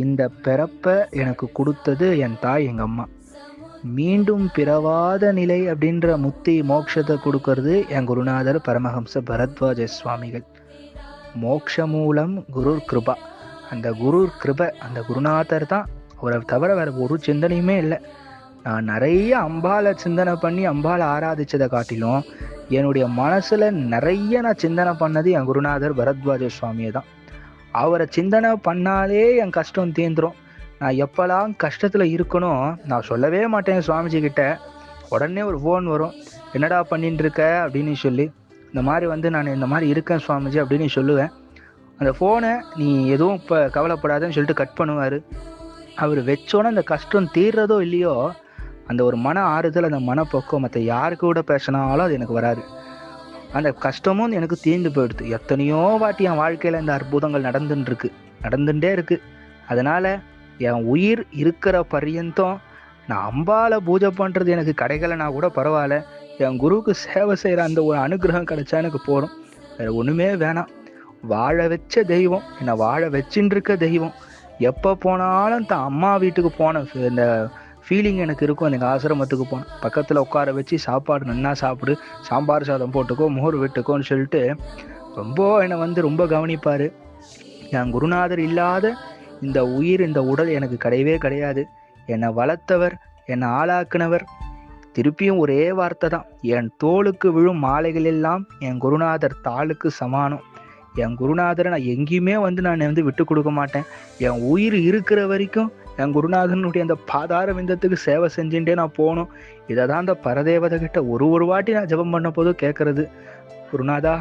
இந்த பிறப்பை எனக்கு கொடுத்தது என் தாய், எங்கள் அம்மா. மீண்டும் பிறவாத நிலை அப்படின்ற முத்தி மோட்சத்தை கொடுக்கறது என் குருநாதர் பரமஹம்ச பரத்வாஜ சுவாமிகள். மோக்ஷ மூலம் குரு கிருபா. அந்த குரு கிருபை, அந்த குருநாதர் தான். அவரை தவிர வேற ஒரு சிந்தனையுமே இல்லை. நான் நிறைய அம்பாலை சிந்தனை பண்ணி அம்பாலை ஆராதிச்சதை காட்டிலும் என்னுடைய மனசுல நிறைய நான் சிந்தனை பண்ணது என் குருநாதர் பரத்வாஜ சுவாமியை தான். அவரை சிந்தனை பண்ணாலே என் கஷ்டம் தீந்துரும். நான் எப்பெல்லாம் கஷ்டத்துல இருக்கணும், நான் சொல்லவே மாட்டேன் சுவாமிஜி கிட்ட. உடனே ஒரு ஃபோன் வரும், என்னடா பண்ணிட்டு இருக்க அப்படின்னு சொல்லி. இந்த மாதிரி நான் இந்த மாதிரி இருக்கேன் சுவாமிஜி அப்படின்னு சொல்லுவேன். அந்த ஃபோனை நீ எதுவும் இப்போ கவலைப்படாதுன்னு சொல்லிட்டு கட் பண்ணுவார். அவர் வச்சோன்னே அந்த கஷ்டம் தீர்றதோ இல்லையோ, அந்த ஒரு மன ஆறுதல், அந்த மனப்பக்குவம் மற்ற யாருக்கு கூட பேசினாலும் அது எனக்கு வராது. அந்த கஷ்டமும் எனக்கு தீர்ந்து போயிடுது. எத்தனையோ வாட்டி என் வாழ்க்கையில் இந்த அற்புதங்கள் நடந்துட்டே இருக்கு. அதனால என் உயிர் இருக்கிற பர்யந்தம் நான் அம்பாலை பூஜை பண்ணுறது எனக்கு கிடைக்கலனா கூட பரவாயில்ல. என் குருவுக்கு சேவை செய்கிற அந்த ஒரு அனுகிரகம் கிடைச்சா எனக்கு போதும். வேறு ஒன்றுமே வேணாம். வாழ வச்ச தெய்வம், என்னை வாழ வச்சுட்டு இருக்க தெய்வம். எப்போ போனாலும் தான் அம்மா வீட்டுக்கு போன இந்த ஃபீலிங் எனக்கு இருக்கும். எனக்கு ஆசிரமத்துக்கு போனேன், பக்கத்தில் உட்கார வச்சு சாப்பாடு நன்னா சாப்பிடு, சாம்பார் சாதம் போட்டுக்கோ, மோர் விட்டுக்கோன்னு சொல்லிட்டு ரொம்ப என்னை ரொம்ப கவனிப்பார். என் குருநாதர் இல்லாத இந்த உயிர், இந்த உடல் எனக்கு கிடையவே கிடையாது. என்னை வளர்த்தவர், என்னை ஆளாக்குனவர். திருப்பியும் ஒரே வார்த்தை தான், என் தோளுக்கு விழும் மாலைகள் எல்லாம் என் குருநாதர் தாளுக்கு சமானம். என் குருநாதரை நான் எங்கேயுமே நான் விட்டு கொடுக்க மாட்டேன். என் உயிர் இருக்கிற வரைக்கும் என் குருநாதனுடைய அந்த பாதார விந்தத்துக்கு சேவை செஞ்சுட்டே நான் போகணும். இதை தான் அந்த பரதேவதை கிட்ட ஒரு வாட்டி நான் ஜெபம் பண்ண போதும் கேட்கறது, குருநாதா